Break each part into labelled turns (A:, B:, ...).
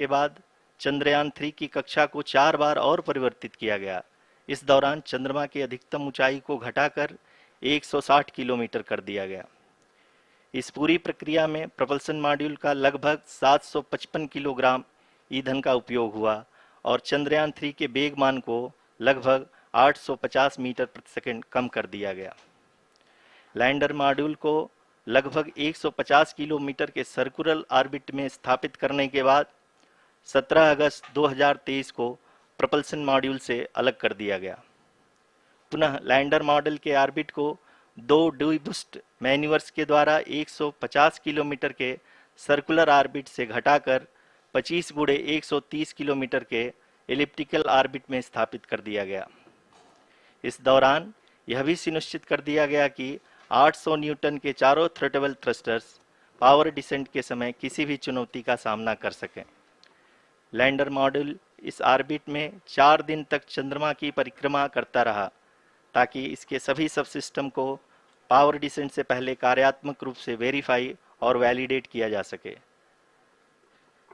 A: के बाद चंद्रयान 3 की कक्षा को 4 बार और परिवर्तित किया गया। इस दौरान चंद्रमा की अधिकतम ऊंचाई को घटाकर 160 किलोमीटर कर दिया गया। इस पूरी प्रक्रिया में प्रपल्सन मॉड्यूल का लगभग 755 किलोग्राम ईंधन का उपयोग हुआ और चंद्रयान 3 के वेग मान को लगभग 850 मीटर प्रति सेकंड कम कर दिया गया। लैंडर मॉड्यूल को लगभग 150 किलोमीटर के सर्कुलर ऑर्बिट में स्थापित करने के बाद 17 अगस्त 2023 को प्रपल्सन मॉड्यूल से अलग कर दिया गया। पुनः लैंडर मॉडल के ऑर्बिट को 2 डीबूस्ट मैन्यूवर्स के द्वारा 150 किलोमीटर के सर्कुलर ऑर्बिट से घटाकर 25 गुणे 130 किलोमीटर के एलिप्टिकल ऑर्बिट में स्थापित कर दिया गया। इस दौरान यह भी सुनिश्चित कर दिया गया कि 800 न्यूटन के चारों थ्रोटेबल थ्रस्टर्स पावर डिसेंट के समय किसी भी चुनौती का सामना कर सकें। लैंडर मॉड्यूल इस ऑर्बिट में 4 दिन तक चंद्रमा की परिक्रमा करता रहा ताकि इसके सभी सब सिस्टम को पावर डिसेंट से पहले कार्यात्मक रूप से वेरीफाई और वैलिडेट किया जा सके।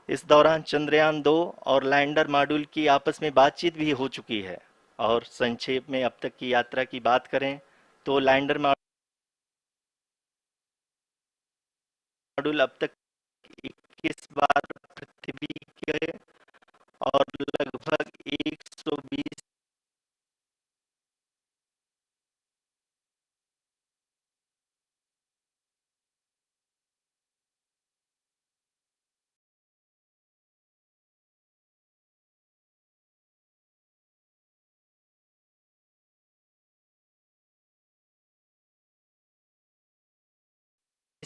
A: इस दौरान चंद्रयान 2 और लैंडर मॉड्यूल की आपस में बातचीत भी हो चुकी है। और संक्षेप में अब तक की यात्रा की बात करें तो लैंडर मॉड्यूल अब तक 21 बार पृथ्वी के और लगभग 120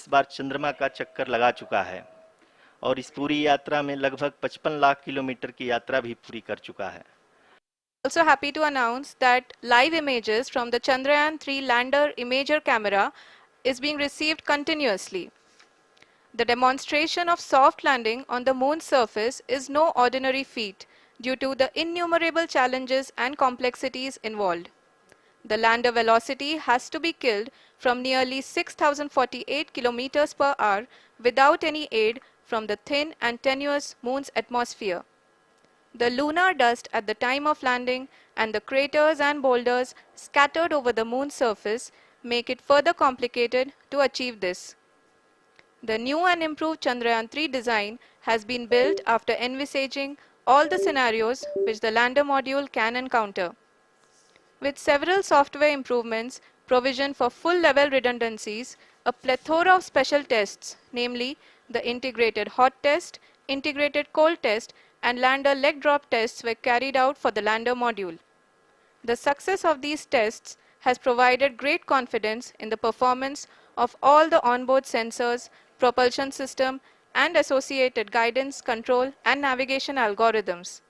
A: बार चंद्रमा का चक्कर लगा चुका है और इस पूरी यात्रा में लगभग 55 लाख किलोमीटर की यात्रा भी पूरी कर चुका है।
B: Also happy to announce that live images from the Chandrayaan 3 lander imager camera is being received continuously. The demonstration of soft landing on the moon's surface is no ordinary feat due to the innumerable challenges and complexities involved. The lander velocity has to be killed from nearly 6,048 kilometers per hour without any aid from the thin and tenuous moon's atmosphere. The lunar dust at the time of landing and the craters and boulders scattered over the moon's surface make it further complicated to achieve this. The new and improved Chandrayaan 3 design has been built after envisaging all the scenarios which the lander module can encounter. With several software improvements, provision for full-level redundancies, a plethora of special tests, namely the integrated hot test, integrated cold test, and lander leg drop tests were carried out for the lander module. The success of these tests has provided great confidence in the performance of all the onboard sensors, propulsion system, and associated guidance, control, and navigation algorithms.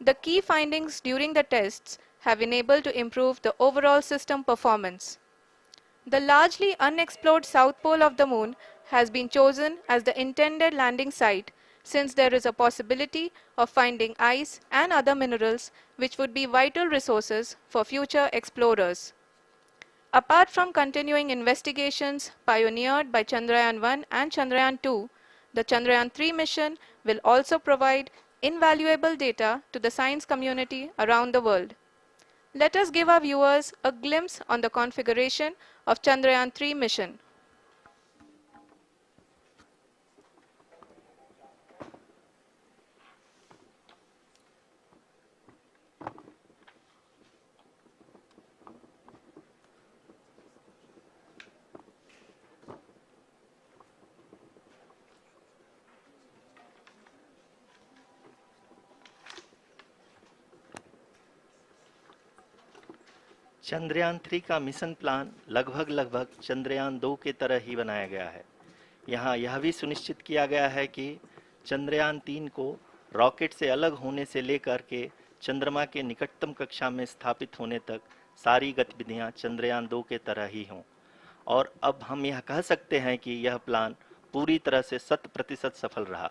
B: The key findings during the tests have enabled to improve the overall system performance. The largely unexplored south pole of the moon has been chosen as the intended landing site since there is a possibility of finding ice and other minerals which would be vital resources for future explorers. Apart from continuing investigations pioneered by Chandrayaan 1 and Chandrayaan 2, the Chandrayaan 3 mission will also provide invaluable data to the science community around the world. Let us give our viewers a glimpse on the configuration of Chandrayaan 3 mission.
A: Chandrayaan 3 का mission plan लगभग चंद्रयान 2 के तरह ही बनाया गया है। यहाँ यह भी सुनिश्चित किया गया है कि चंद्रयान 3 को रॉकेट से अलग होने से लेकर के चंद्रमा के निकटतम कक्षा में स्थापित होने तक सारी गतिविधियाँ चंद्रयान 2 के तरह ही हों। और अब हम यह कह सकते हैं कि यह प्लान पूरी तरह से 100% सफल रहा।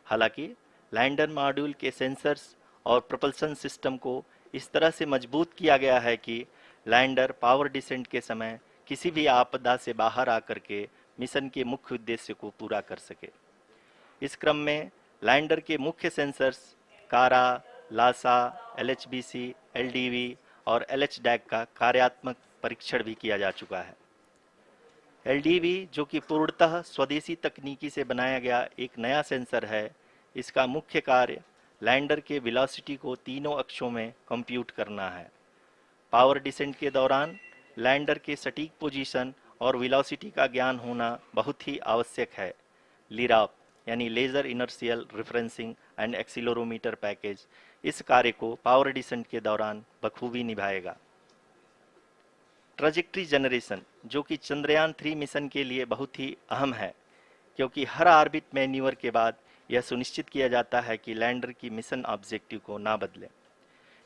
A: हालांकि लैंडर मॉड्यूल के सेंसर्स और प्रोपल्सन सिस्टम को इस तरह से मजबूत किया गया है कि लैंडर पावर डिसेंट के समय किसी भी आपदा से बाहर आकर के मिशन के मुख्य उद्देश्य को पूरा कर सके। इस क्रम में लैंडर के मुख्य सेंसर्स कारा, लासा, एलएचबीसी, एलडीवी और एलएचडैक का कार्यात्मक परीक्षण भी किया जा चुका है। एलडीवी, जो कि पूर्णतः स्वदेशी तकनीकी से बनाया गया एक नया सेंसर है, इसका मुख्य कार्य लैंडर के वेलोसिटी को तीनों अक्षों में कंप्यूट करना है। पावर डिसेंट के दौरान लैंडर के सटीक पोजीशन और वेलोसिटी का ज्ञान होना बहुत ही आवश्यक है। लिराप यानी laser inertial referencing and accelerometer package इस कार्य को पावर डिसेंट के दौरान बखूबी निभाएगा। ट्रजेक्ट्री जनरेशन, जो कि चंद्रयान 3 मिशन के लिए बहुत ही अहम है, क्योंकि हर ऑर्बिट मैन्यूवर के बाद यह सुनिश्चित किया जाता है कि लैंडर की मिशन ऑब्जेक्टिव को ना बदले।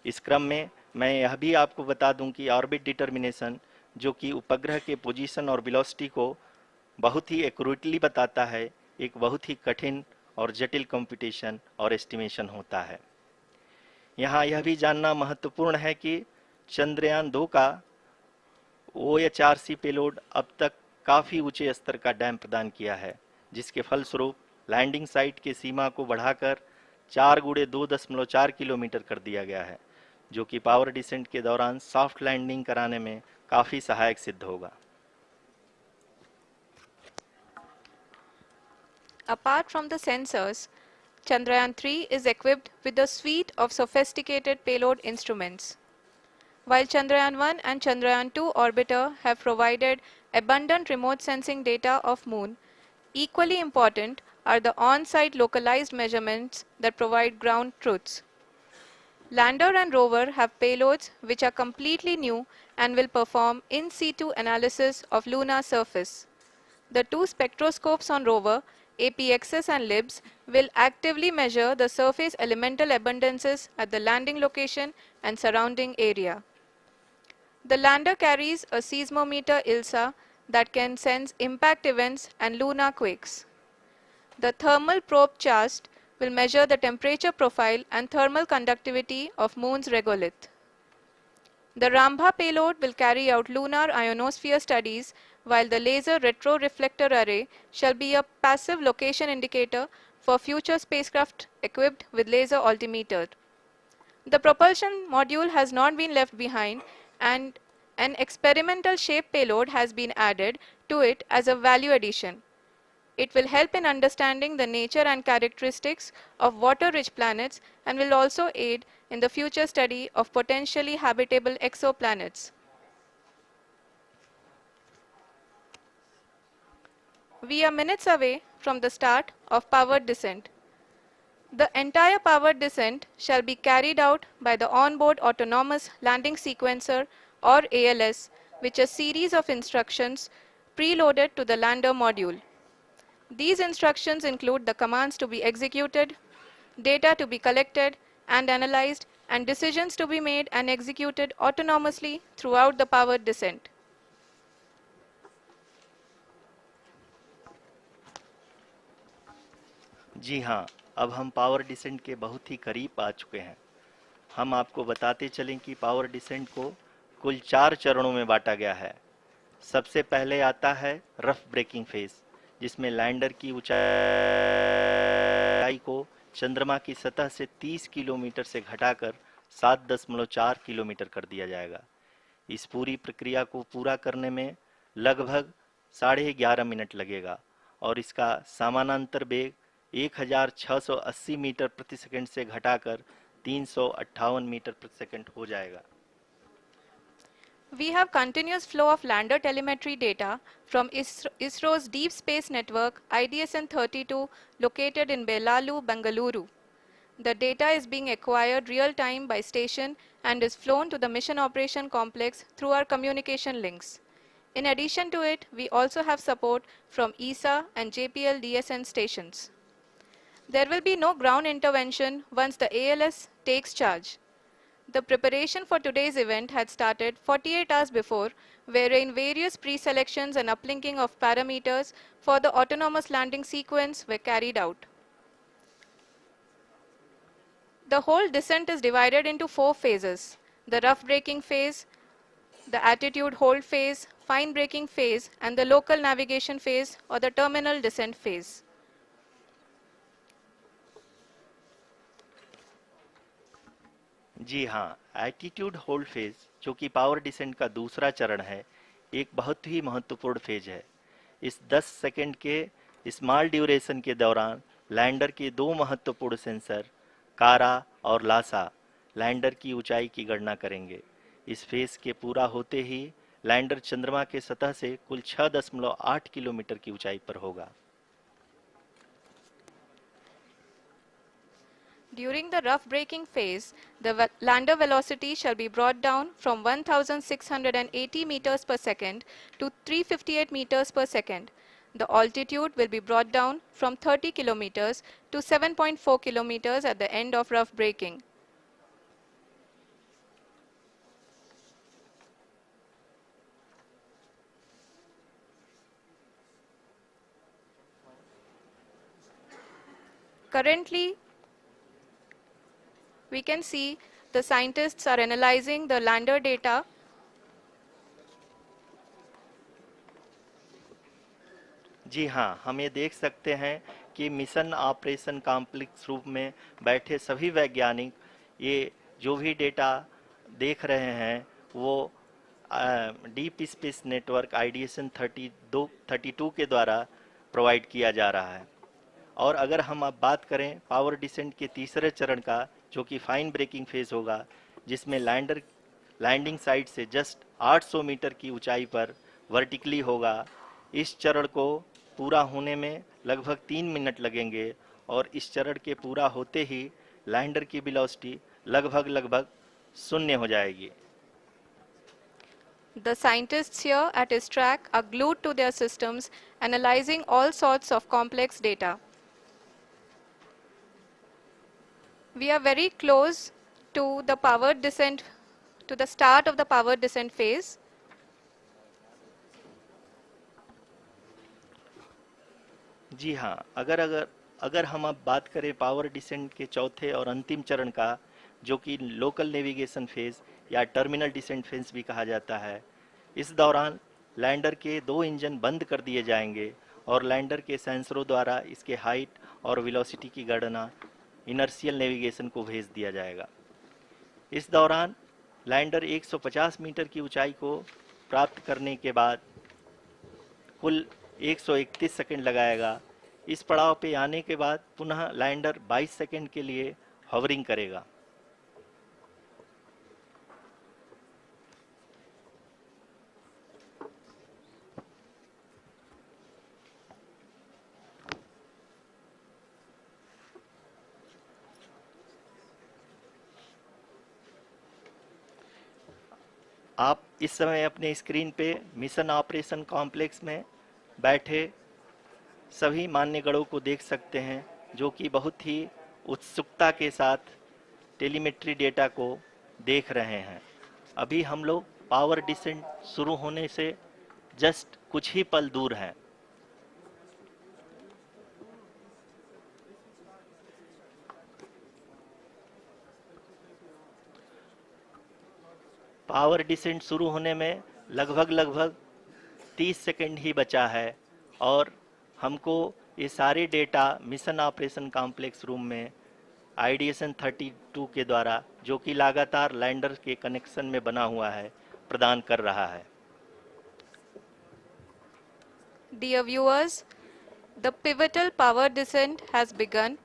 A: इस क्रम में मैं यह भी आपको बता दूं कि ऑर्बिट डिटर्मिनेशन, जो कि उपग्रह के पोजीशन और वेलोसिटी को बहुत ही एक्यूरेटली बताता है, एक बहुत ही कठिन और जटिल कंप्यूटेशन और एस्टिमेशन होता है। यहाँ यह भी जानना महत्वपूर्ण है कि चंद्रयान 2 का OHRC पेलोड अब तक काफ़ी ऊंचे स्तर का डैम प्रदान किया है, जिसके फलस्वरूप लैंडिंग साइट के सीमा को बढ़ाकर 4x2.4 किलोमीटर कर दिया गया है, जो कि पावर डिसेंट के दौरान सॉफ्ट लैंडिंग कराने में काफ़ी सहायक सिद्ध होगा।
B: Apart from the sensors, Chandrayaan 3 is equipped with a suite of sophisticated payload instruments. While Chandrayaan 1 and Chandrayaan 2 orbiter have provided abundant remote sensing data of Moon, equally important are the on-site localized measurements that provide ground truths. Lander and rover have payloads which are completely new and will perform in situ analysis of lunar surface. The two spectroscopes on rover, APXS and LIBS, will actively measure the surface elemental abundances at the landing location and surrounding area. The lander carries a seismometer ILSA that can sense impact events and lunar quakes. The thermal probe CHAST will measure the temperature profile and thermal conductivity of Moon's regolith. The Rambha payload will carry out lunar ionosphere studies, while the laser retroreflector array shall be a passive location indicator for future spacecraft equipped with laser altimeter. The propulsion module has not been left behind, and an experimental shape payload has been added to it as a value addition. It will help in understanding the nature and characteristics of water-rich planets and will also aid in the future study of potentially habitable exoplanets. We are minutes away from the start of powered descent. The entire powered descent shall be carried out by the onboard autonomous landing sequencer or ALS, which is a series of instructions preloaded to the lander module. These instructions include the commands to be executed, data to be collected and analyzed, and decisions to be made and executed autonomously throughout the powered descent.
A: जी हाँ, अब हम power descent के बहुत ही करीब आ चुके हैं। हम आपको बताते चलें कि पावर डिसेंट को कुल 4 चरणों में बांटा गया है। सबसे पहले आता है रफ ब्रेकिंग फेज, जिसमें लैंडर की ऊंचाई को चंद्रमा की सतह से 30 किलोमीटर से घटाकर 7.4 किलोमीटर कर दिया जाएगा। इस पूरी प्रक्रिया को पूरा करने में लगभग 11.5 मिनट लगेगा और इसका समानांतर वेग 1680 मीटर प्रति सेकंड से घटाकर 358 मीटर प्रति सेकंड हो जाएगा।
B: We have continuous flow of lander telemetry data from ISRO's Deep Space Network IDSN-32 located in Belalu, Bengaluru. The data is being acquired real-time by station and is flown to the Mission Operation Complex through our communication links. In addition to it, we also have support from ESA and JPL DSN stations. There will be no ground intervention once the ALS takes charge. The preparation for today's event had started 48 hours before, wherein various pre-selections and uplinking of parameters for the autonomous landing sequence were carried out. The whole descent is divided into 4 phases: the rough braking phase, the attitude hold phase, fine braking phase, and the local navigation phase or the terminal descent phase.
A: जी हाँ, attitude hold phase, जो कि power descent का दूसरा चरण है, एक बहुत ही महत्वपूर्ण फेज है। इस 10 सेकंड के स्मॉल ड्यूरेशन के दौरान लैंडर के दो महत्वपूर्ण सेंसर, कारा और लासा, लैंडर की ऊंचाई की गणना करेंगे। इस फेज के पूरा होते ही लैंडर चंद्रमा के सतह से कुल 6.8 किलोमीटर की ऊंचाई पर होगा।
B: During the rough braking phase, the lander velocity shall be brought down from 1680 meters per second to 358 meters per second. The altitude will be brought down from 30 kilometers to 7.4 kilometers at the end of rough braking. Currently, we can see the scientists are analyzing the lander data.
A: जी हाँ, हम ये देख सकते हैं कि mission operation complex रूप में बैठे सभी वैज्ञानिक ये जो भी डेटा देख रहे हैं वो डीप स्पेस नेटवर्क आईडीएसएन 32 के द्वारा प्रोवाइड किया जा रहा है। और अगर हम अब बात करें पावर डिसेंट के तीसरे चरण का, जो कि फाइन ब्रेकिंग फेज होगा, जिसमें लैंडर लैंडिंग साइट से जस्ट 800 मीटर की ऊंचाई पर वर्टिकली होगा। इस चरण को पूरा होने में लगभग 3 मिनट लगेंगे और इस चरण के पूरा होते ही लैंडर की वेलोसिटी लगभग शून्य हो जाएगी।
B: The scientists here at ISRO are glued to their systems, analyzing all sorts of complex data. We are very close to the power descent, to the start of the power descent phase.
A: जी हाँ, अगर अगर अगर हम अब बात करें power descent के चौथे और अंतिम चरण का, जो कि लोकल नेविगेशन फेज या टर्मिनल डिसेंट फेज भी कहा जाता है, इस दौरान लैंडर के दो इंजन बंद कर दिए जाएंगे और लैंडर के सेंसरों द्वारा इसके हाइट और वेलोसिटी की गणना इनर्शियल नेविगेशन को भेज दिया जाएगा। इस दौरान लैंडर 150 मीटर की ऊंचाई को प्राप्त करने के बाद कुल 131 सेकंड लगाएगा। इस पड़ाव पे आने के बाद पुनः लैंडर 22 सेकंड के लिए हवरिंग करेगा। आप इस समय अपने स्क्रीन पे मिशन ऑपरेशन कॉम्प्लेक्स में बैठे सभी मान्यगणों को देख सकते हैं, जो कि बहुत ही उत्सुकता के साथ टेलीमेट्री डेटा को देख रहे हैं। अभी हम लोग पावर डिसेंट शुरू होने से जस्ट कुछ ही पल दूर हैं। पावर डिसेंट शुरू होने में लगभग 30 सेकंड ही बचा है और हमको ये सारे data mission operation complex room में आईडीएसएन 32 के द्वारा, जो कि लगातार लैंडर के कनेक्शन में बना हुआ है, प्रदान कर रहा है।
B: Dear viewers, the pivotal power descent has begun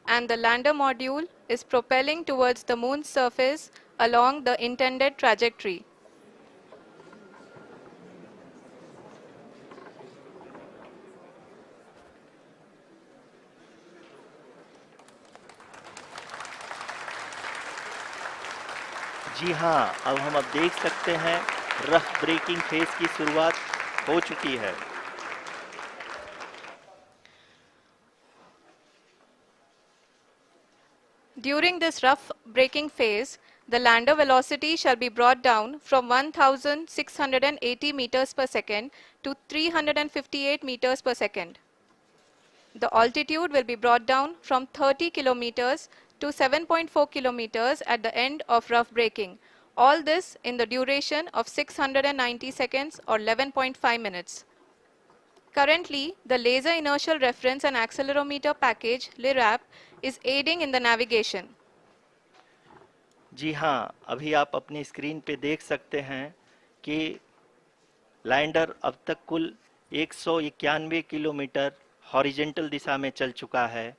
B: and the lander module is propelling towards the moon's surface along the intended trajectory.
A: जी हाँ, अब देख सकते हैं रफ ब्रेकिंग फेज की शुरुआत हो चुकी है।
B: During this rough braking phase, the lander velocity shall be brought down from 1680 meters per second to 358 meters per second. The altitude will be brought down from 30 kilometers to 7.4 kilometers at the end of rough braking. All this in the duration of 690 seconds or 11.5 minutes. Currently, the Laser Inertial Reference and Accelerometer package (LIRAP) is aiding in the navigation.
A: जी हाँ, अभी आप अपनी screen पे देख सकते हैं कि lander अब तक कुल 191 किलोमीटर हॉरिजेंटल दिशा में चल चुका है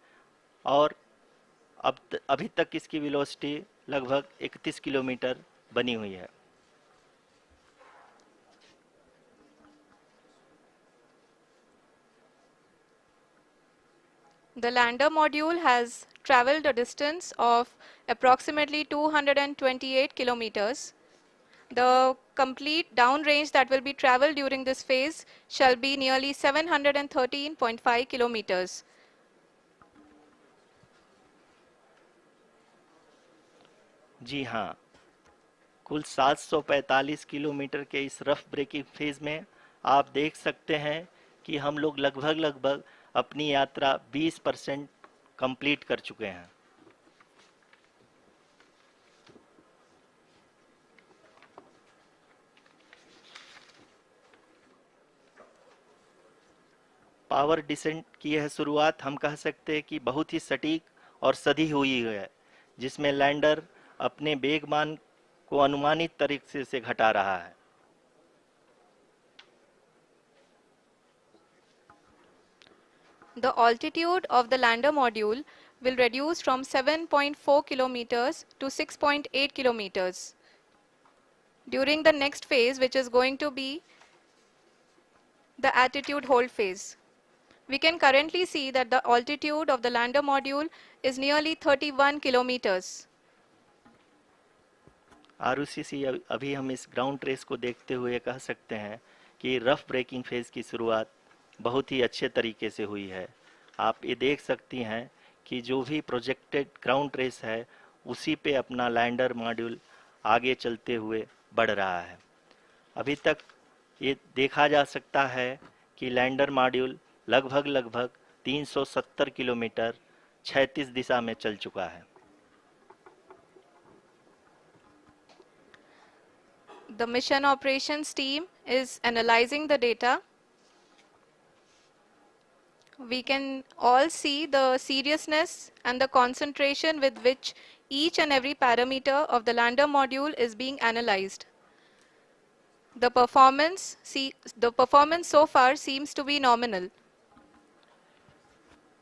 A: और अभी तक इसकी वेलोसिटी लगभग 31 किलोमीटर बनी हुई है।
B: The lander module has traveled a distance of approximately 228 kilometers. The complete downrange that will be traveled during this phase shall be nearly 713.5 kilometers.
A: जी हाँ, कुल 745 किलोमीटर के इस रफ ब्रेकिंग फेज में आप देख सकते हैं कि हम लोग लगभग लगभग अपनी यात्रा 20% कंप्लीट कर चुके हैं। पावर डिसेंट की यह शुरुआत हम कह सकते हैं कि बहुत ही सटीक और सधी हुई है, जिसमें लैंडर अपने वेगमान को अनुमानित तरीके से घटा रहा है।
B: The altitude of the lander module will reduce from 7.4 kilometers to 6.8 kilometers during the next phase, which is going to be the attitude hold phase. We can currently see that the altitude of the lander module is nearly 31 kilometers.
A: Arushi, अभी हम इस ground trace को देखते हुए कह सकते हैं कि रफ ब्रेकिंग फेज की शुरुआत बहुत ही अच्छे तरीके से हुई है। आप ये देख सकती हैं कि जो भी प्रोजेक्टेड ग्राउंड ट्रेस है उसी पे अपना लैंडर मॉड्यूल आगे चलते हुए बढ़ रहा है। अभी तक ये देखा जा सकता है कि लैंडर मॉड्यूल लगभग लगभग 370 किलोमीटर क्षैतिज दिशा में चल चुका है।
B: The mission operations team is analyzing the data. We can all see the seriousness and the concentration with which each and every parameter of the lander module is being analyzed. The performance so far seems to be nominal.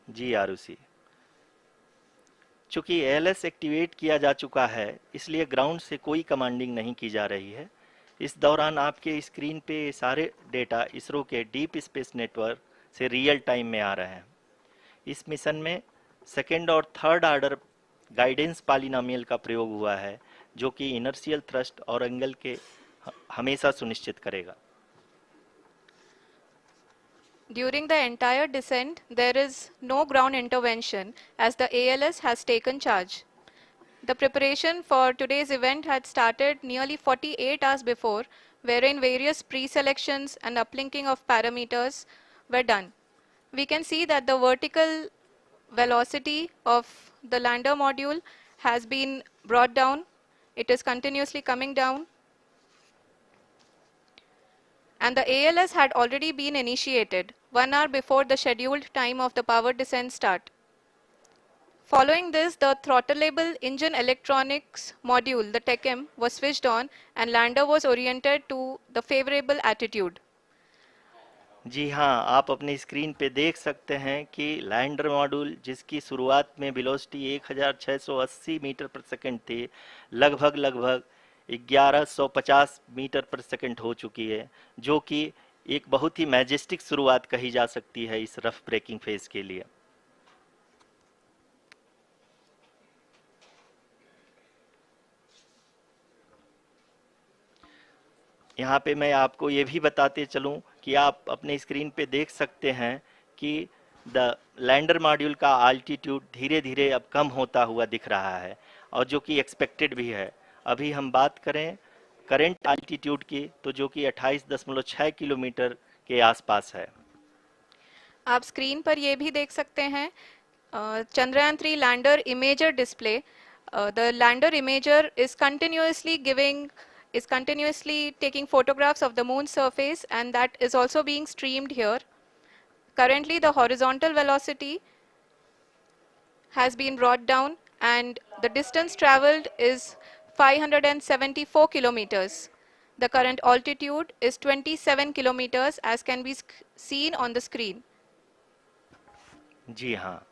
A: जी आरुषि, चूंकि ALS activate किया जा चुका है इसलिए ground से कोई commanding नहीं की जा रही है। इस दौरान आपके स्क्रीन पे सारे डेटा इसरो के डीप स्पेस नेटवर्क से रियल टाइम में आ रहे हैं। इस मिशन में सेकेंड और थर्ड ऑर्डर गाइडेंस पॉलिनोमियल का प्रयोग हुआ है, जो कि इनर्शियल थ्रस्ट और एंगल के हमेशा सुनिश्चित करेगा।
B: During the entire descent, there is no ground intervention as the ALS has taken charge. The preparation for today's event had started nearly 48 hours before, wherein various pre-selections and uplinking of parameters were done. We can see that the vertical velocity of the lander module has been brought down. It is continuously coming down. And the ALS had already been initiated 1 hour before the scheduled time of the power descent start. Following this, the throttleable engine electronics module, the TECM, was switched on and lander was oriented to the favorable attitude.
A: जी हाँ, आप अपनी screen पे देख सकते हैं कि lander module जिसकी शुरुआत में वेलोसिटी 1680 मीटर पर सेकंड थी, लगभग लगभग 1150 मीटर पर सेकंड हो चुकी है, जो कि एक बहुत ही मैजेस्टिक शुरुआत कही जा सकती है इस रफ ब्रेकिंग फेज के लिए। यहाँ पे मैं आपको ये भी बताते चलूँ कि आप अपने स्क्रीन पे देख सकते हैं कि द लैंडर मॉड्यूल का आल्टीट्यूड धीरे धीरे अब कम होता हुआ दिख रहा है, और जो कि एक्सपेक्टेड भी है। अभी हम बात करें करंट आल्टीट्यूड की, तो जो कि 28.6 किलोमीटर के आसपास है।
B: आप स्क्रीन पर ये भी देख सकते हैं Chandrayaan 3 lander imager display. The lander imager is continuously taking photographs of the moon's surface, and that is also being streamed here. Currently, the horizontal velocity has been brought down and the distance traveled is 574 kilometers. The current altitude is 27 kilometers as can be seen on the screen.
A: जी हाँ,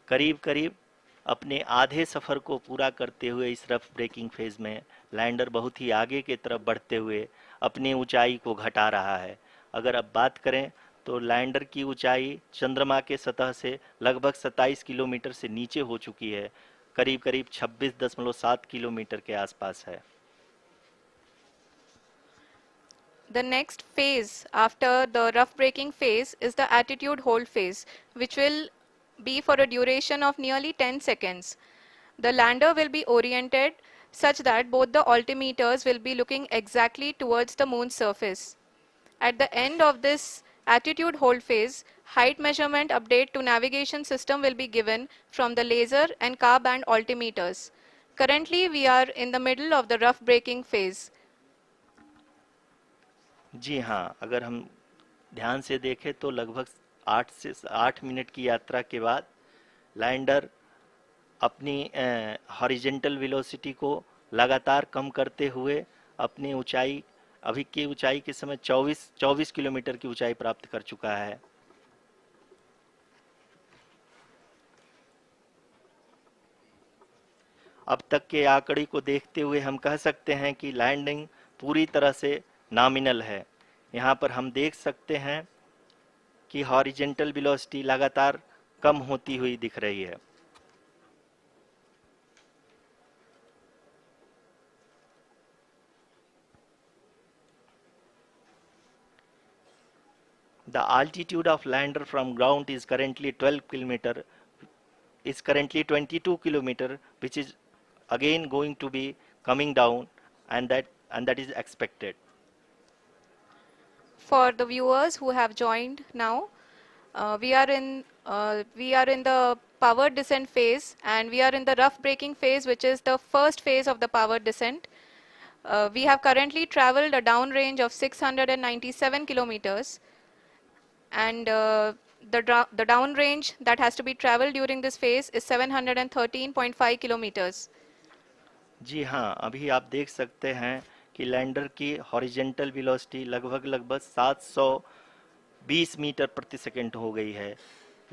A: करीब करीब अपने आधे सफ़र को पूरा करते हुए इस रफ ब्रेकिंग फेज में लैंडर बहुत ही आगे की तरफ बढ़ते हुए अपनी ऊंचाई को घटा रहा है। अगर अब बात करें तो लैंडर की ऊंचाई चंद्रमा के सतह से लगभग 27 किलोमीटर से नीचे हो चुकी है, करीब करीब 26.7 किलोमीटर के आसपास है।
B: The next phase after the rough braking phase is the attitude hold phase, which will be for a duration of nearly 10 seconds. The lander will be oriented such that both the altimeters will be looking exactly towards the moon's surface. At the end of this attitude hold phase, height measurement update to navigation system will be given from the laser and car band altimeters. Currently, we are in the middle of the rough braking phase.
A: जी हाँ, अगर हम ध्यान से देखें तो लगभग 8 minute की यात्रा के बाद लैंडर अपनी हॉरिजेंटल वेलोसिटी को लगातार कम करते हुए अपनी ऊंचाई, अभी की ऊंचाई के समय 24 किलोमीटर की ऊंचाई प्राप्त कर चुका है। अब तक के आंकड़े को देखते हुए हम कह सकते हैं कि लैंडिंग पूरी तरह से नॉमिनल है। यहाँ पर हम देख सकते हैं कि हॉरिजेंटल वेलोसिटी लगातार कम होती हुई दिख रही है। The altitude of lander from ground is currently 12 kilometer, is currently 22 kilometer, which is again going to be coming down, and that is expected.
B: For the viewers who have joined now, we are in the power descent phase, and we are in the rough braking phase, which is the first phase of the power descent. We have currently traveled a downrange of 697 kilometers, and the downrange that has to be traveled during this phase is 713.5 kilometers.
A: जी हाँ, अभी आप देख सकते हैं कि lander की horizontal velocity लगभग 720 metre प्रति सेकंड हो गई है।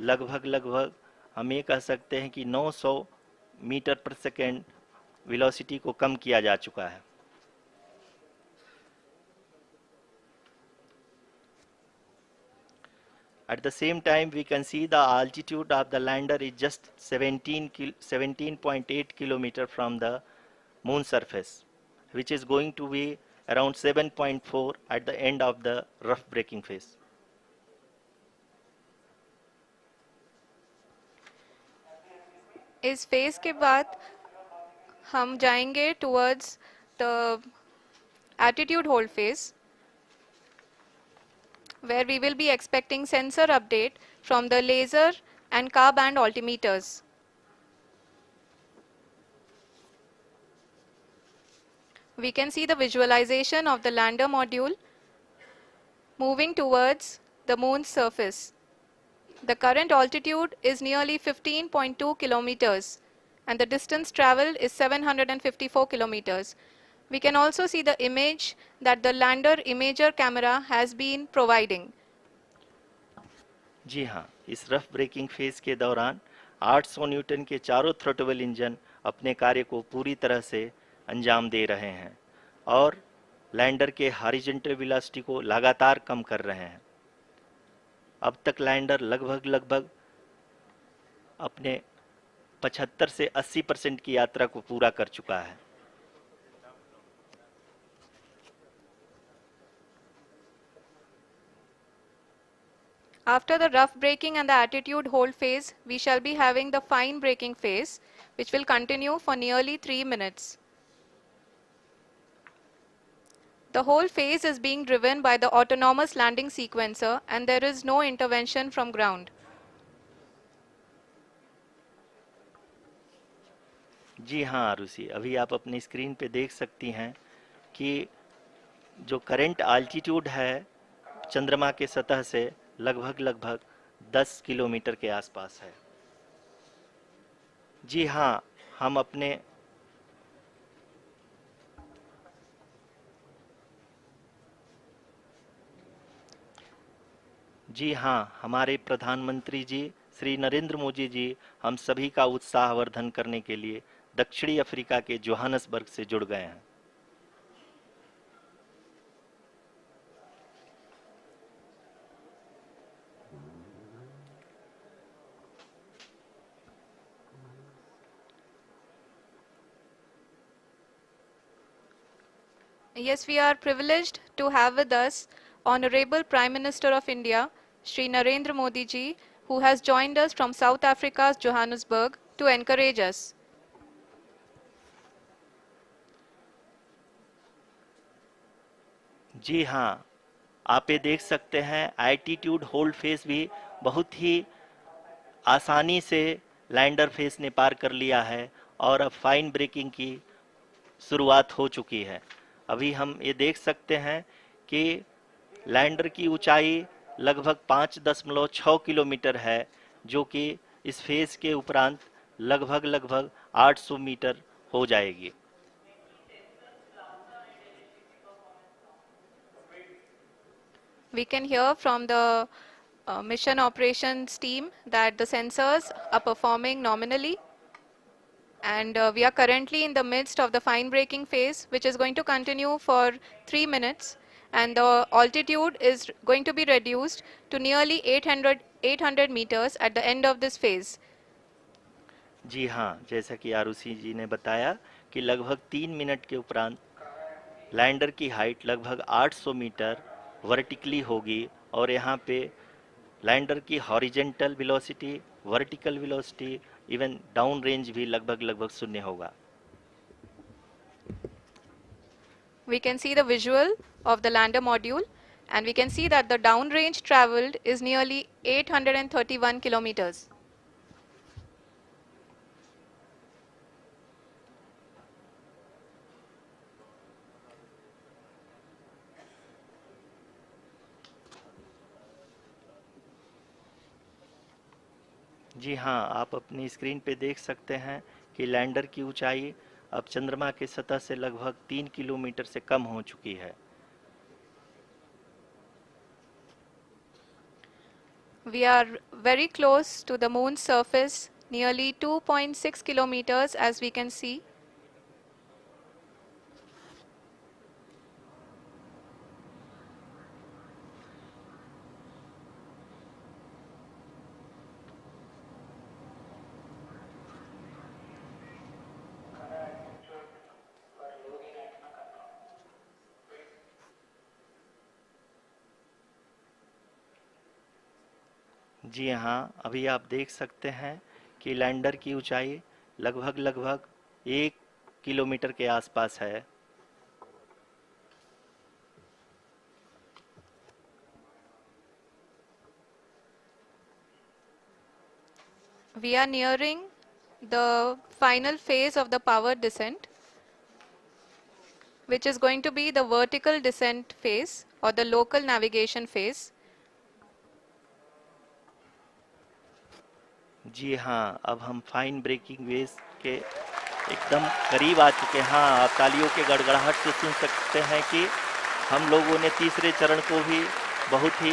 A: लगभग हम ये कह सकते हैं कि 900 मीटर प्रति सेकंड वेलोसिटी को कम किया जा चुका है। At the same time, we can see the altitude of the lander is just 17.8 kilometer from the moon surface, which is going to be around 7.4 at the end of the rough braking phase.
B: इस phase के बाद हम जाएंगे towards the attitude hold phase, where we will be expecting sensor update from the laser and car band altimeters. We can see the visualization of the lander module moving towards the moon's surface. The current altitude is nearly 15.2 kilometers, and the distance traveled is 754 kilometers. We can also see the image that the lander imager camera has been providing.
A: जी हाँ, इस rough breaking phase के दौरान 800 Newton के चारों throttle engine अपने कार्य को पूरी तरह से अंजाम दे रहे हैं और लैंडर के हॉरिजॉन्टल वेलोसिटी को लगातार कम कर रहे हैं। अब तक लैंडर लगभग अपने 75 से 80% की यात्रा को पूरा कर चुका है।
B: After the rough braking and the attitude hold phase, we shall be having the fine braking phase, which will continue for nearly 3 minutes. The whole phase is being driven by the autonomous landing sequencer, and there is no intervention from ground.
A: जी हाँ आरुषि, अभी आप अपनी screen पे देख सकती हैं कि जो करंट आल्टीट्यूड है चंद्रमा के सतह से लगभग 10 किलोमीटर के आसपास है। जी हाँ, हम अपने जी हाँ, हमारे प्रधानमंत्री जी श्री नरेंद्र मोदी जी हम सभी का उत्साहवर्धन करने के लिए दक्षिणी अफ्रीका के जोहानसबर्ग से जुड़ गए हैं।
B: Yes, we are privileged to have with us Honorable Prime Minister of India, Shri Narendra Modi ji, who has joined us from South Africa's Johannesburg to encourage us.
A: जी हाँ, आप ये देख सकते हैं एल्टीट्यूड होल्ड फेस भी बहुत ही आसानी से लैंडर फेस ने पार कर लिया है और अब फाइन ब्रेकिंग की शुरुआत हो चुकी है। अभी हम ये देख सकते हैं कि लैंडर की ऊंचाई लगभग 5.6 किलोमीटर है, जो कि इस फेज के उपरांत लगभग लगभग 800 मीटर हो जाएगी।
B: We can hear from the mission operations team that the sensors are performing nominally, and we are currently in the midst of the fine braking phase, which is going to continue for 3 minutes, and the altitude is going to be reduced to nearly 800 meters at the end of this phase.
A: जी हाँ, जैसा कि आरुषि जी ने बताया कि लगभग 3 minute के उपरांत lander की हाइट लगभग 800 मीटर वर्टिकली होगी और यहाँ पे लैंडर की horizontal velocity, vertical velocity, even down range भी लगभग लगभग शून्य होगा।
B: We can see the visual of the lander module, and we can see that the downrange traveled is nearly 831 kilometers.
A: जी हाँ, आप अपनी स्क्रीन पे देख सकते हैं कि लैंडर की ऊंचाई अब चंद्रमा की सतह से लगभग 3 किलोमीटर से कम हो चुकी है।
B: We are very close to the moon's surface, nearly 2.6 kilometers as we can see.
A: जी हाँ, अभी आप देख सकते हैं कि लैंडर की ऊंचाई लगभग लगभग 1 किलोमीटर के आसपास है।
B: We are nearing the final phase of the power descent, which is going to be the vertical descent phase or the local navigation phase.
A: जी हाँ, अब हम फाइन ब्रेकिंग वेव के एकदम करीब आ चुके हैं। हाँ, आप तालियों के गड़गड़ाहट से सुन सकते हैं कि हम लोगों ने तीसरे चरण को भी बहुत ही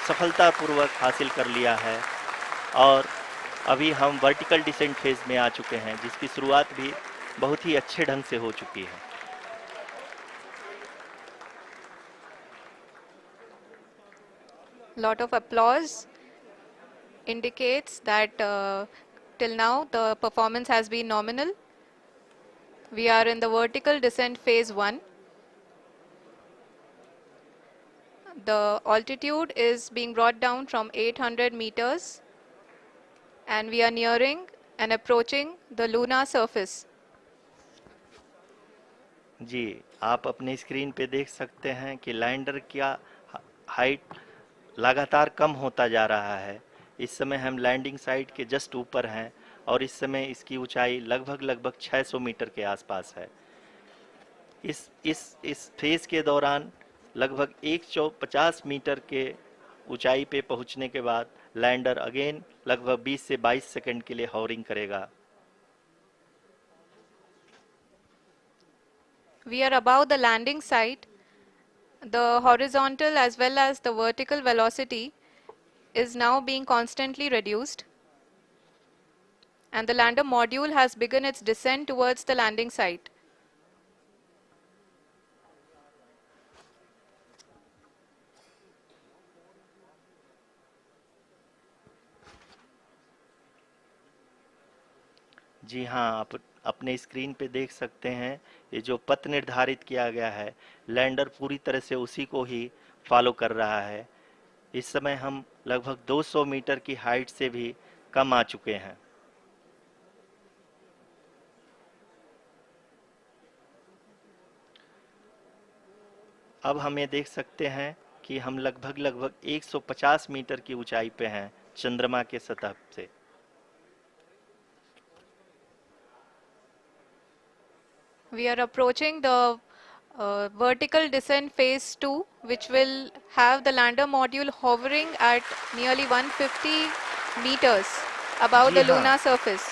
A: सफलतापूर्वक हासिल कर लिया है और अभी हम वर्टिकल डिसेंट फेज में आ चुके हैं, जिसकी शुरुआत भी बहुत ही अच्छे ढंग से हो चुकी है।
B: Lot of applause indicates that till now the performance has been nominal. We are in the vertical descent phase 1. The altitude is being brought down from 800 meters, and we are nearing and approaching the lunar surface.
A: जी, आप अपने screen पे देख सकते हैं कि lander का height लगातार कम होता जा रहा है। इस समय हम लैंडिंग साइट के जस्ट ऊपर हैं और इस समय इसकी ऊंचाई लगभग लगभग 600 मीटर के आसपास है। इस फेज के दौरान लगभग 150 मीटर के ऊंचाई पे पहुंचने के बाद लैंडर अगेन लगभग 20 से 22 सेकंड के लिए हॉवरिंग करेगा।
B: We are above the landing site. The horizontal as well as the vertical velocity is now being constantly reduced, and the lander module has begun its descent towards the landing site.
A: जी हाँ, आप अपने screen पे देख सकते हैं, ये जो पथ निर्धारित किया गया है, लैंडर पूरी तरह से उसी को ही फॉलो कर रहा है। इस समय हम लगभग 200 मीटर की हाइट से भी कम आ चुके हैं। अब हम ये देख सकते हैं कि हम लगभग 150 मीटर की ऊंचाई पे हैं चंद्रमा के सतह से।
B: We are approaching the vertical descent phase 2, which will have the lander module hovering at nearly 150 meters above
A: ji
B: the
A: हाँ,
B: lunar surface.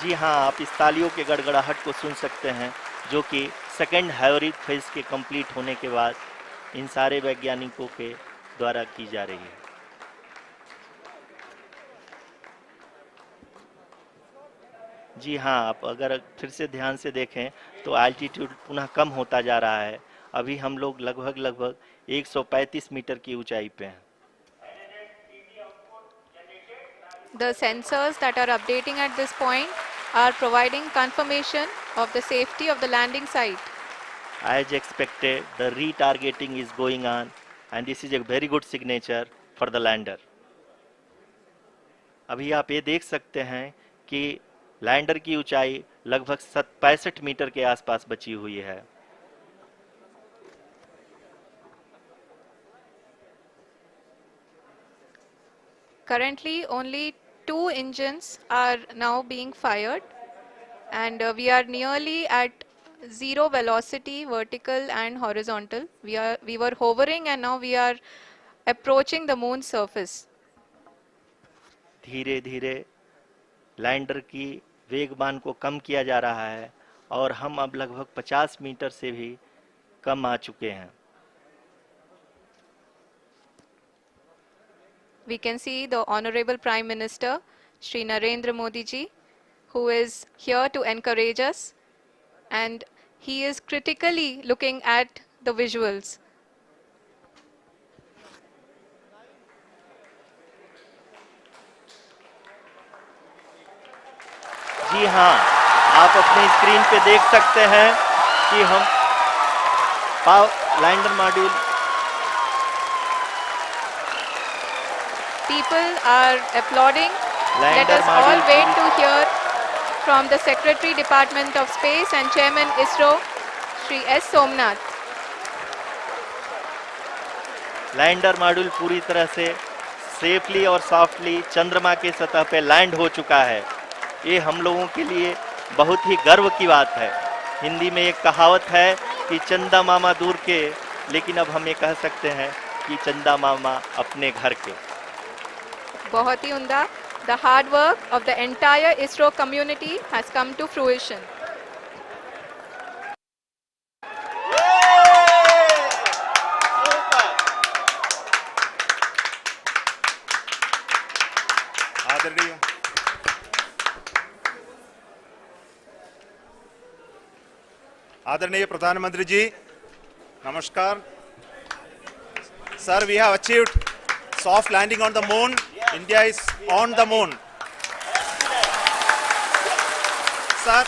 A: जी हाँ, आप इस तालियों के गड़गड़ाहट को सुन सकते हैं, जो कि सेकंड हाइब्रिड फेज के कंप्लीट होने के बाद इन सारे वैज्ञानिकों के द्वारा की जा रही है। जी हाँ, आप अगर फिर से ध्यान से देखें तो एल्टीट्यूड पुनः कम होता जा रहा है। अभी हम लोग लगभग 135 मीटर की ऊंचाई पे हैं।
B: The sensors that are updating at this point are providing confirmation of the safety of the landing site.
A: As expected, the retargeting is going on, and this is a very good signature for the lander. अभी आप ये देख सकते हैं कि lander की ऊंचाई लगभग 65 मीटर के आसपास बची हुई है।
B: Currently, only 2 engines are now being fired, and we are nearly at zero velocity, vertical and horizontal. We were hovering, and now we are approaching the moon's surface.
A: धीरे धीरे लैंडर की वेगमान को कम किया जा रहा है और हम अब लगभग 50 मीटर से भी कम आ चुके हैं।
B: We can see the Honorable Prime Minister, Shri Narendra Modi ji, who is here to encourage us, and he is critically looking at the visuals.
A: जी हाँ, आप अपने स्क्रीन पे देख सकते हैं कि हम lander module
B: People are applauding. Let
A: lander
B: us all
A: module
B: wait to hear from the Secretary Department of Space and Chairman ISRO, Shri S. Somnath.
A: Lander module पूरी तरह से सेफली और सॉफ्टली चंद्रमा के सतह पे लैंड हो चुका है। ये हम लोगों के लिए बहुत ही गर्व की बात है। हिंदी में एक कहावत है कि चंदा मामा दूर के, लेकिन अब हम ये कह सकते हैं कि चंदा मामा अपने घर के।
B: बहुत ही उम्दा. The hard work of the entire ISRO community has come to fruition.
C: आदरणीय प्रधानमंत्री जी, नमस्कार. Sir, we have achieved soft landing on the moon. India is on the moon. Sir,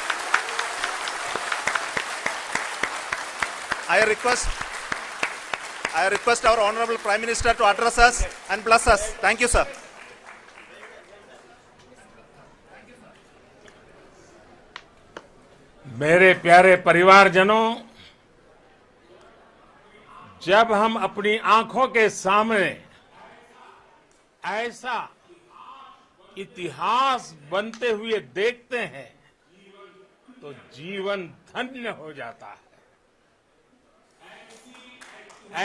C: I request our Honorable Prime Minister to address us and bless us. Thank you, sir.
D: मेरे प्यारे परिवारजनों, जब हम अपनी आंखों के सामने ऐसा इतिहास बनते हुए देखते हैं तो जीवन धन्य हो जाता है।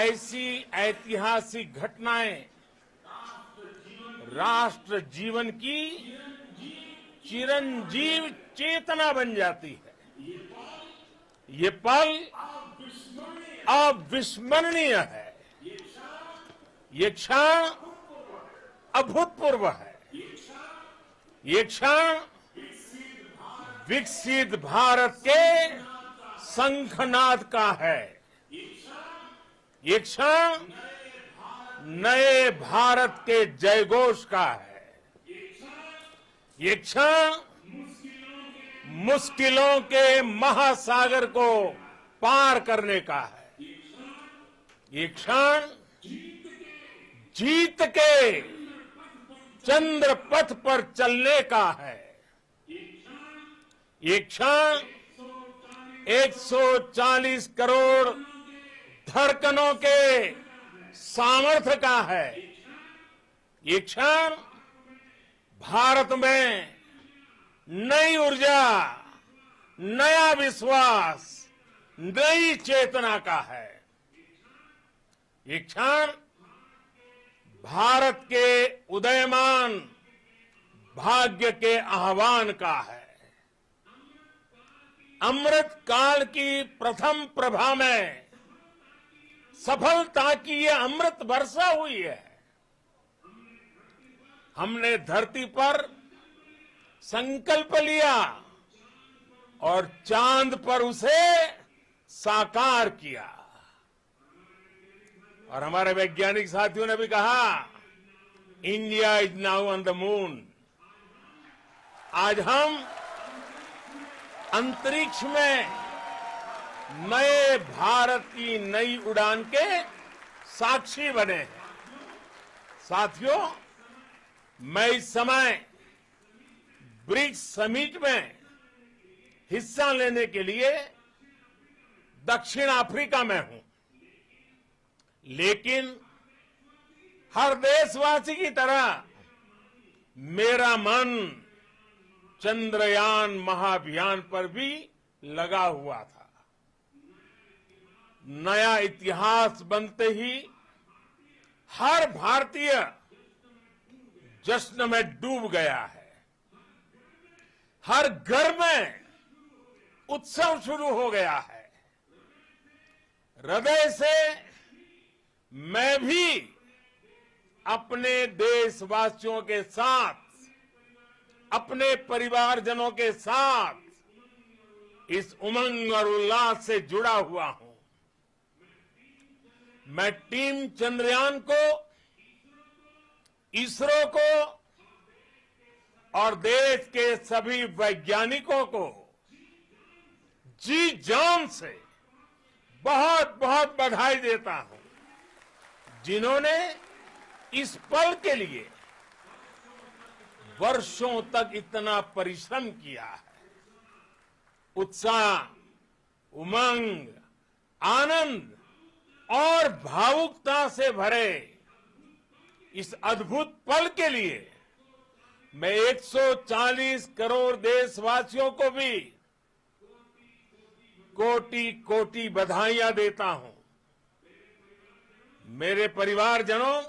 D: ऐसी ऐतिहासिक घटनाएं राष्ट्र जीवन की चिरंजीव चेतना बन जाती है। ये पल अविस्मरणीय है। ये क्षण अभूतपूर्व है। ये क्षण विकसित भारत के शंखनाद का है। ये क्षण नए भारत के जयघोष का है। ये क्षण मुश्किलों के महासागर को पार करने का है। ये क्षण जीत के चंद्र पथ पर चलने का है। ये क्षण 140 करोड़ धड़कनों के सामर्थ्य का है। ये क्षण भारत में नई ऊर्जा, नया विश्वास, नई चेतना का है। ये क्षण भारत के उदयमान भाग्य के आह्वान का है। अमृत काल की प्रथम प्रभा में सफलता की ये अमृत वर्षा हुई है। हमने धरती पर संकल्प लिया और चांद पर उसे साकार किया। और हमारे वैज्ञानिक साथियों ने भी कहा, India is now on the moon. आज हम अंतरिक्ष में नए भारत की नई उड़ान के साक्षी बने हैं। साथियों, मैं इस समय ब्रिक्स समिट में हिस्सा लेने के लिए दक्षिण अफ्रीका में हूं, लेकिन हर देशवासी की तरह मेरा मन चंद्रयान महाअभियान पर भी लगा हुआ था। नया इतिहास बनते ही हर भारतीय जश्न में डूब गया है। हर घर में उत्सव शुरू हो गया है। हृदय से मैं भी अपने देशवासियों के साथ, अपने परिवारजनों के साथ इस उमंग और उल्लास से जुड़ा हुआ हूं। मैं टीम चंद्रयान को, इसरो को और देश के सभी वैज्ञानिकों को जी जान से बहुत बहुत बधाई देता हूं, जिन्होंने इस पल के लिए वर्षों तक इतना परिश्रम किया है। उत्साह, उमंग, आनंद और भावुकता से भरे इस अद्भुत पल के लिए मैं 140 करोड़ देशवासियों को भी कोटि कोटि बधाइयां देता हूं। मेरे परिवारजनों,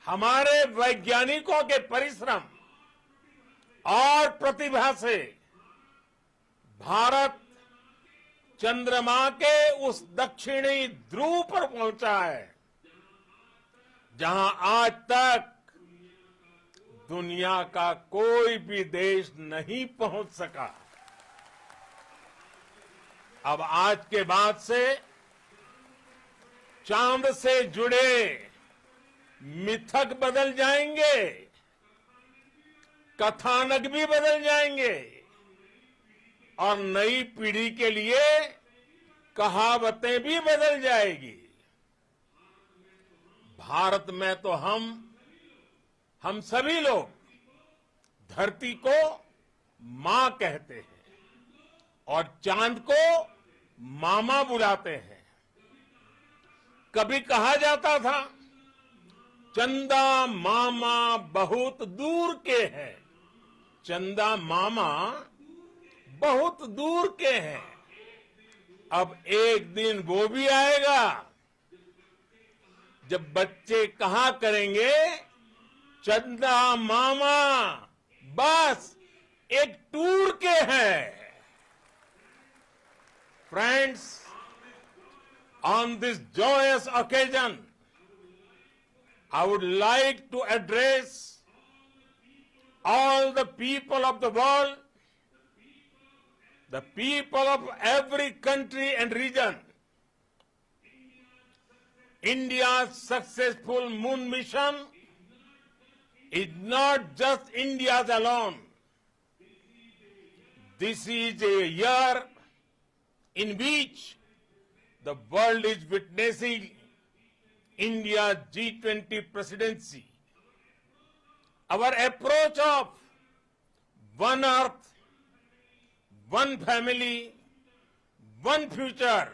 D: हमारे वैज्ञानिकों के परिश्रम और प्रतिभा से भारत चंद्रमा के उस दक्षिणी ध्रुव पर पहुंचा है, जहां आज तक दुनिया का कोई भी देश नहीं पहुंच सका। अब आज के बाद से चांद से जुड़े मिथक बदल जाएंगे, कथानक भी बदल जाएंगे और नई पीढ़ी के लिए कहावतें भी बदल जाएगी। भारत में तो हम सभी लोग धरती को मां कहते हैं और चांद को मामा बुलाते हैं। कभी कहा जाता था, चंदा मामा बहुत दूर के हैं। चंदा मामा बहुत दूर के हैं। अब एक दिन वो भी आएगा जब बच्चे कहा करेंगे, चंदा मामा बस एक टूर के हैं। Friends, on this joyous occasion, I would like to address all the people of the world, the people of every country and region. India's successful moon mission is not just India's alone. This is a year in which the world is witnessing India's G20 presidency. Our approach of one earth, one family, one future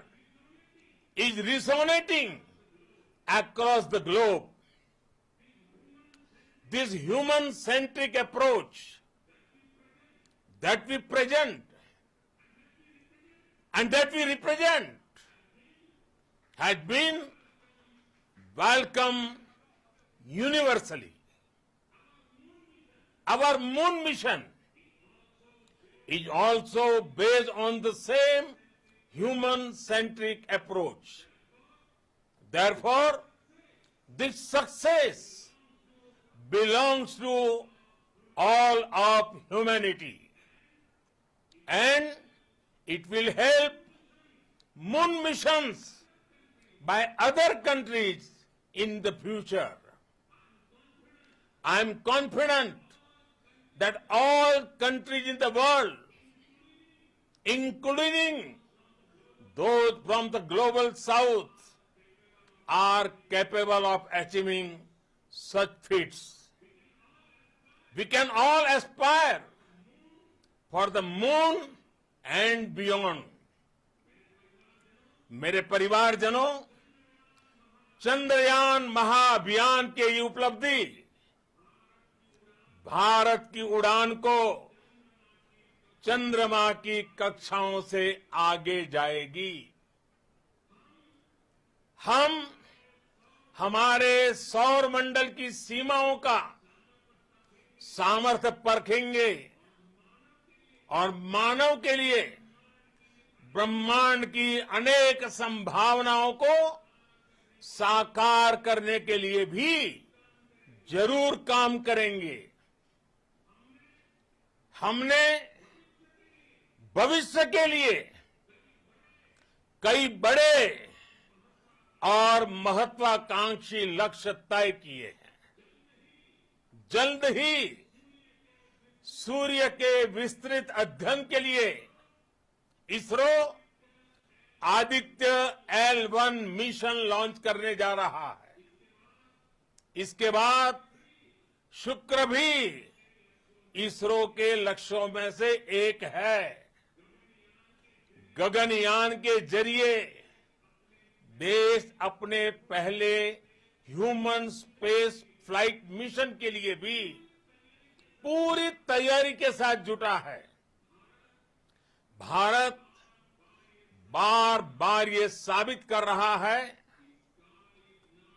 D: is resonating across the globe. This human-centric approach that we present and that we represent has been welcomed universally. Our moon mission is also based on the same human-centric approach. Therefore, this success belongs to all of humanity, and it will help moon missions by other countries in the future. I am confident that all countries in the world, including those from the global south, are capable of achieving such feats. We can all aspire for the moon and beyond. मेरे परिवारजनों, चंद्रयान महाअभियान के ये उपलब्धि भारत की उड़ान को चंद्रमा की कक्षाओं से आगे जाएगी। हम हमारे सौर मंडल की सीमाओं का सामर्थ्य परखेंगे और मानव के लिए ब्रह्मांड की अनेक संभावनाओं को साकार करने के लिए भी जरूर काम करेंगे। हमने भविष्य के लिए कई बड़े और महत्वाकांक्षी लक्ष्य तय किए हैं। जल्द ही सूर्य के विस्तृत अध्ययन के लिए ISRO Aditya L1 mission launch करने जा रहा है। इसके बाद शुक्र भी इसरो के लक्ष्यों में से एक है। गगनयान के जरिए देश अपने पहले ह्यूमन स्पेस फ्लाइट मिशन के लिए भी पूरी तैयारी के साथ जुटा है। भारत बार बार ये साबित कर रहा है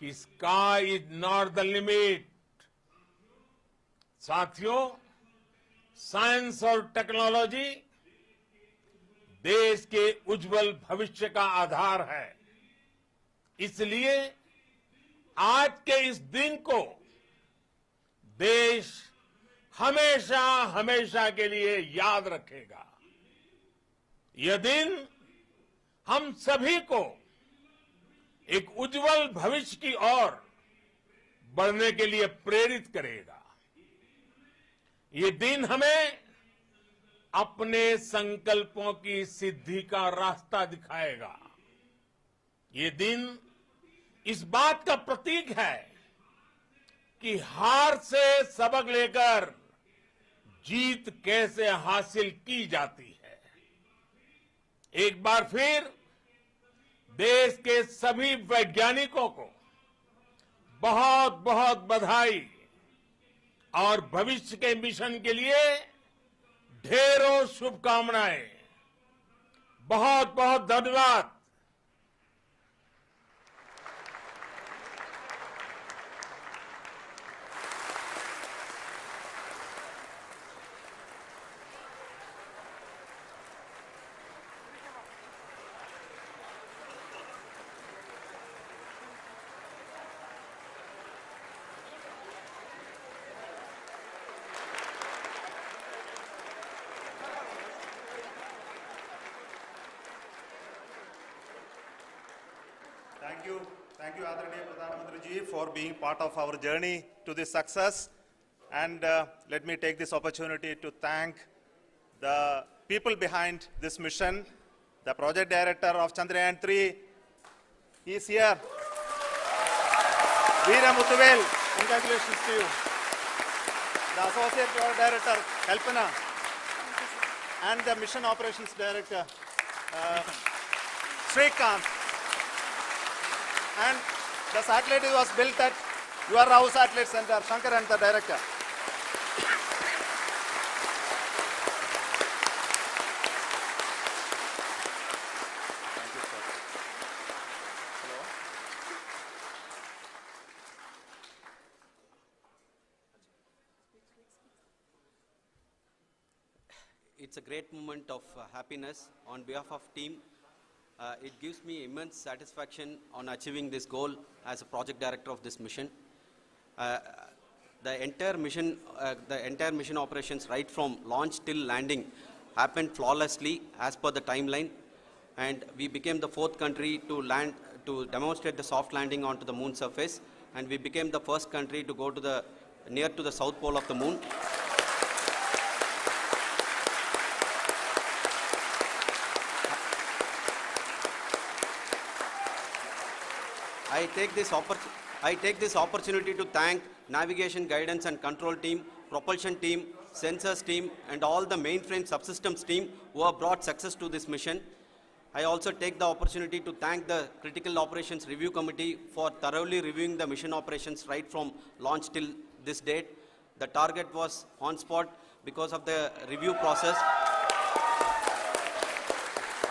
D: कि sky is not the limit. साथियों, साइंस और टेक्नोलॉजी देश के उज्जवल भविष्य का आधार है। इसलिए आज के इस दिन को देश हमेशा हमेशा के लिए याद रखेगा। यह दिन हम सभी को एक उज्जवल भविष्य की ओर बढ़ने के लिए प्रेरित करेगा। ये दिन हमें अपने संकल्पों की सिद्धि का रास्ता दिखाएगा। ये दिन इस बात का प्रतीक है कि हार से सबक लेकर जीत कैसे हासिल की जाती है। एक बार फिर देश के सभी वैज्ञानिकों को बहुत बहुत बधाई और भविष्य के मिशन के लिए ढेरों शुभकामनाएं। बहुत बहुत धन्यवाद।
C: Thank you, Adaraniya Pradhan Mantri ji, for being part of our journey to this success. And let me take this opportunity to thank the people behind this mission. The project director of Chandrayaan 3, he is here. Veera Muthuvel, congratulations to you. The associate project director, Kalpana, and the mission operations director, Srikanth. And the satellite was built at your Rao Satellite Center, Shankaran, the director. Thank you, sir. Hello.
E: It's a great moment of happiness on behalf of team. It gives me immense satisfaction on achieving this goal as a project director of this mission. The entire mission operations right from launch till landing happened flawlessly as per the timeline, and we became the 4th country to demonstrate the soft landing onto the moon surface, and we became the first country to go to near to the south pole of the moon. I take this opportunity to thank navigation, guidance and control team, propulsion team, sensors team and all the mainframe subsystems team who have brought success to this mission. I also take the opportunity to thank the Critical Operations Review Committee for thoroughly reviewing the mission operations right from launch till this date. The target was on spot because of the review process.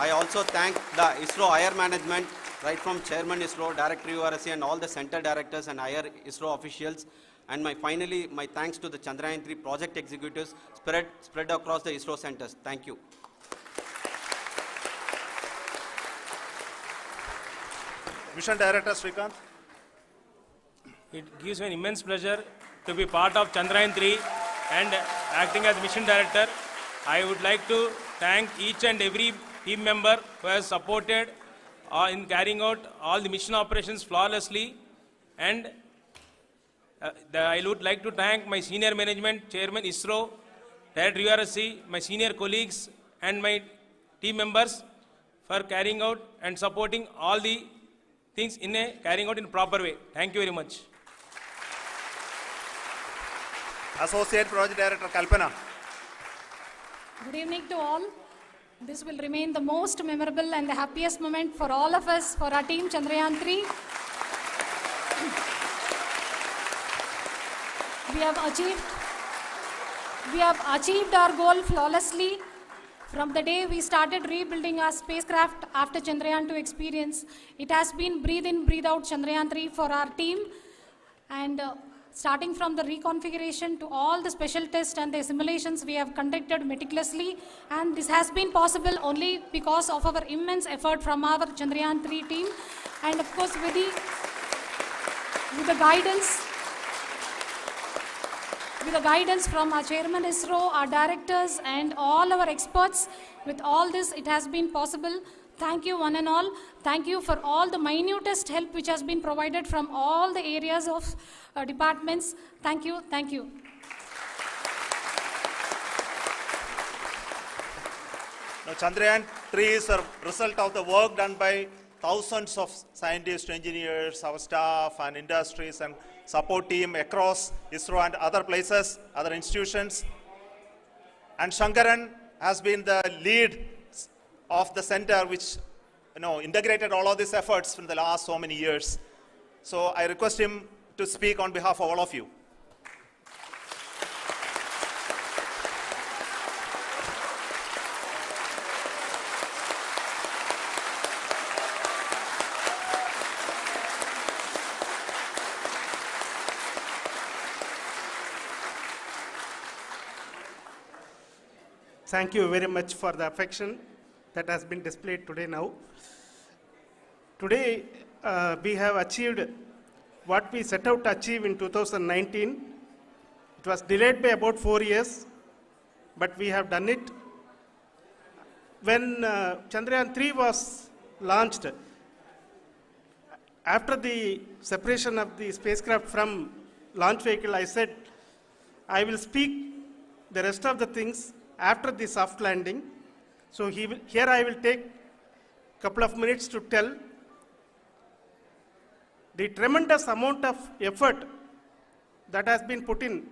E: I also thank the ISRO higher management, right from Chairman ISRO, Director URSC and all the center directors and higher ISRO officials. And finally, my thanks to the Chandrayaan 3 project executives spread across the ISRO centers. Thank you.
C: Mission Director Srikanth.
F: It gives me an immense pleasure to be part of Chandrayaan 3 and acting as Mission Director. I would like to thank each and every team member who has supported in carrying out all the mission operations flawlessly, and I would like to thank my senior management, Chairman ISRO, Director URSC, my senior colleagues and my team members for carrying out and supporting all the things carrying out in a proper way. Thank you very much.
C: Associate Project Director Kalpana.
G: Good evening to all. This will remain the most memorable and the happiest moment for all of us, for our team Chandrayaan 3. We have achieved our goal flawlessly. From the day we started rebuilding our spacecraft after Chandrayaan 2 experience, it has been breathe in, breathe out Chandrayaan 3 for our team. And starting from the reconfiguration to all the special tests and the simulations we have conducted meticulously, and this has been possible only because of our immense effort from our Chandrayaan 3 team, and of course with the guidance from our Chairman ISRO, our directors and all our experts. With all this, it has been possible. Thank you one and all. Thank you for all the minutest help which has been provided from all the areas of departments. Thank you. Thank you.
C: Now, Chandrayaan 3 is a result of the work done by thousands of scientists, engineers, our staff and industries and support team across ISRO and other places, other institutions. And Shankaran has been the lead of the center which integrated all of these efforts in the last so many years. So I request him to speak on behalf of all of you.
H: Thank you very much for the affection that has been displayed today now. Today, we have achieved what we set out to achieve in 2019. It was delayed by about 4 years, but we have done it. When Chandrayaan 3 was launched, after the separation of the spacecraft from launch vehicle, I said, I will speak the rest of the things after the soft landing. So here I will take a couple of minutes to tell the tremendous amount of effort that has been put in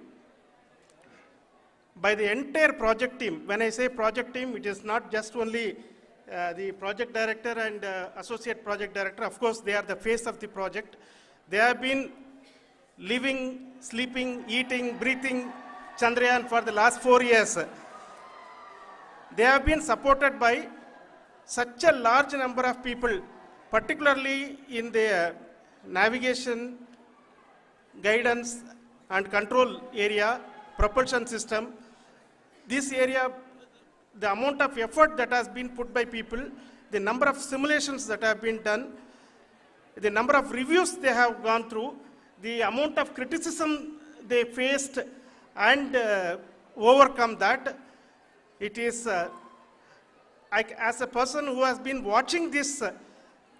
H: by the entire project team. When I say project team, it is not just only the project director and associate project director. Of course, they are the face of the project. They have been living, sleeping, eating, breathing Chandrayaan for the last 4 years. They have been supported by such a large number of people, particularly in the navigation, guidance and control area, propulsion system. This area, the amount of effort that has been put by people, the number of simulations that have been done, the number of reviews they have gone through, the amount of criticism they faced and overcome that. It is, as a person who has been watching this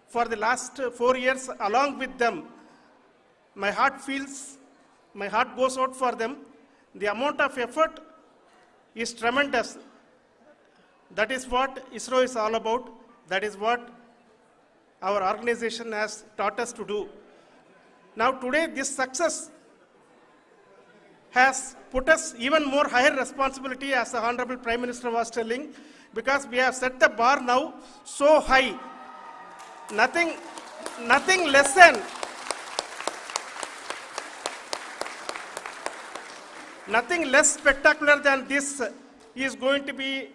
H: for the last 4 years along with them, my heart goes out for them. The amount of effort is tremendous. That is what ISRO is all about. That is what our organization has taught us to do. Now today, this success has put us even more higher responsibility, as the Honorable Prime Minister was telling, because we have set the bar now so high. Nothing less than nothing less spectacular than this is going to be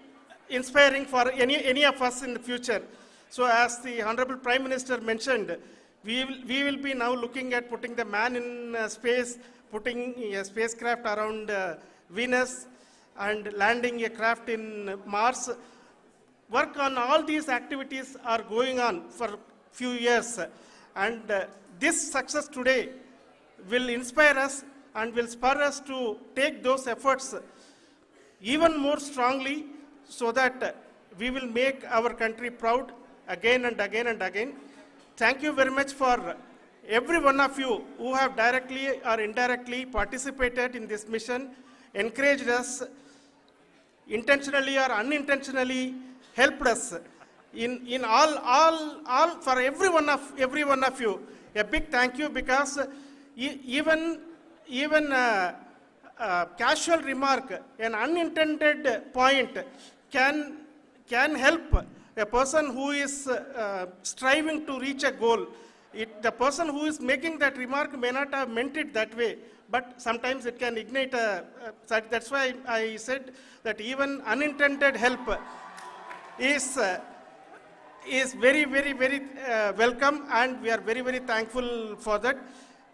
H: inspiring for any of us in the future. So as the Honorable Prime Minister mentioned, we will be now looking at putting the man in space, putting a spacecraft around Venus and landing a craft in Mars. Work on all these activities are going on for a few years, and this success today will inspire us and will spur us to take those efforts even more strongly, so that we will make our country proud again and again and again. Thank you very much for every one of you who have directly or indirectly participated in this mission, encouraged us, intentionally or unintentionally helped us in all for every one of you. A big thank you, because even casual remark, an unintended point can help a person who is striving to reach a goal. The person who is making that remark may not have meant it that way, but sometimes it can ignite that's why I said that even unintended help is very, very, very welcome, and we are very, very thankful for that.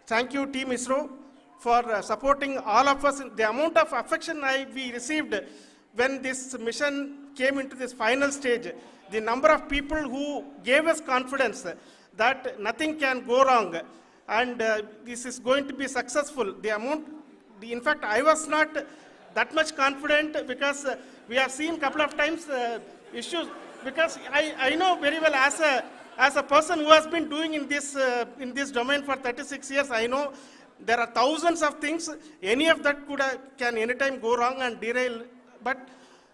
H: Thank you, Team ISRO, for supporting all of us. The amount of affection we received when this mission came into this final stage, the number of people who gave us confidence that nothing can go wrong and this is going to be successful. In fact, I was not that much confident, because we have seen a couple of times issues, because I know very well as a person who has been doing in this domain for 36 years, I know there are thousands of things. Any of that can anytime go wrong and derail. But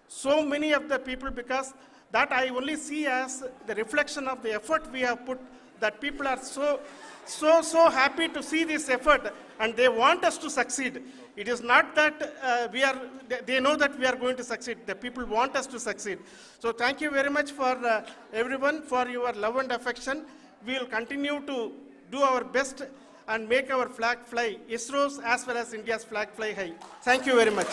H: so many of the people, because that I only see as the reflection of the effort we have put, that people are so happy to see this effort and they want us to succeed. It is not that they know that we are going to succeed. The people want us to succeed. So thank you very much for everyone for your love and affection. We will continue to do our best and make our flag fly, ISRO's as well as India's flag fly high. Thank you very much.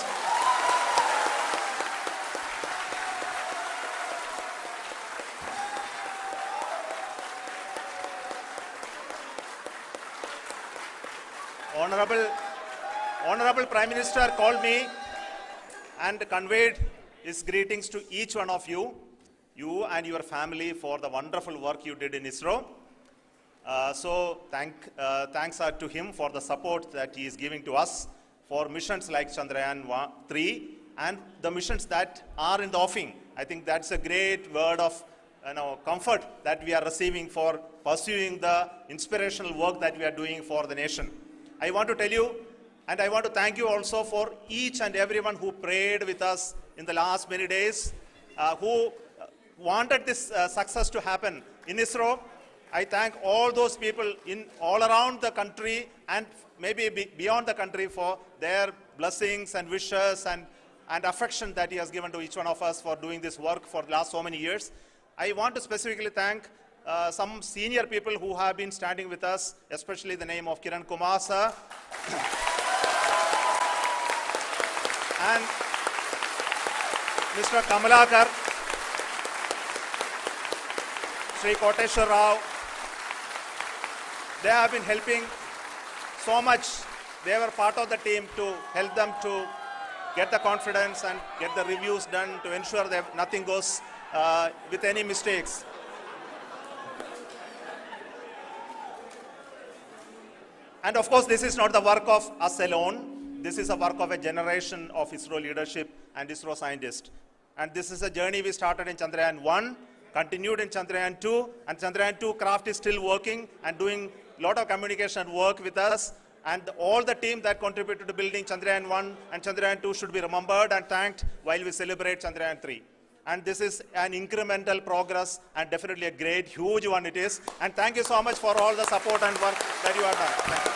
C: Honorable Prime Minister called me and conveyed his greetings to each one of you and your family, for the wonderful work you did in ISRO. So thanks are to him for the support that he is giving to us for missions like Chandrayaan 3 and the missions that are in the offing. I think that's a great word of comfort that we are receiving for pursuing the inspirational work that we are doing for the nation. I want to tell you, and I want to thank you also for each and everyone who prayed with us in the last many days, who wanted this success to happen in ISRO. I thank all those people in all around the country and maybe beyond the country for their blessings and wishes and affection that he has given to each one of us for doing this work for the last so many years. I want to specifically thank some senior people who have been standing with us, especially the name of Kiran Kumar sir and Mr. Kamalakar, Sri Koteshwar Rao. They have been helping so much. They were part of the team to help them to get the confidence and get the reviews done to ensure that nothing goes with any mistakes. And of course, this is not the work of us alone. This is a work of a generation of ISRO leadership and ISRO scientists. And this is a journey we started in Chandrayaan 1, continued in Chandrayaan 2, and Chandrayaan 2 craft is still working and doing a lot of communication work with us. And all the team that contributed to building Chandrayaan 1 and Chandrayaan 2 should be remembered and thanked while we celebrate Chandrayaan 3. And this is an incremental progress and definitely a great, huge one it is. And thank you so much for all the support and work that you have done.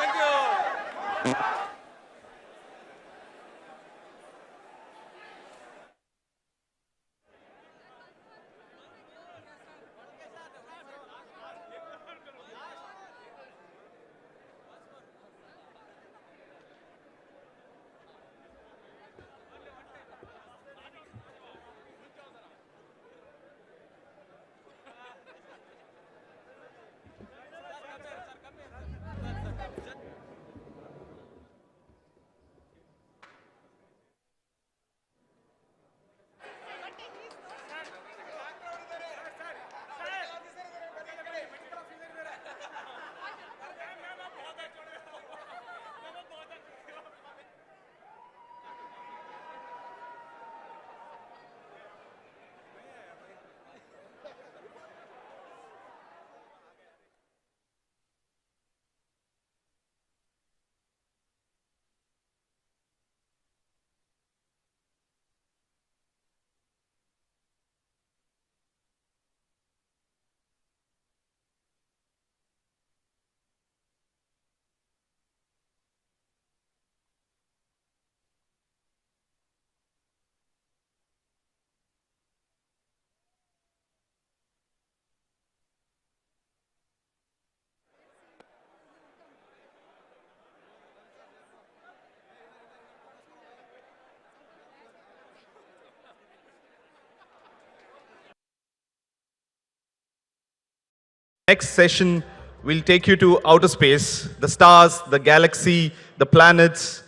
C: Thank you.
I: Next session will take you to outer space, the stars, the galaxy, the planets,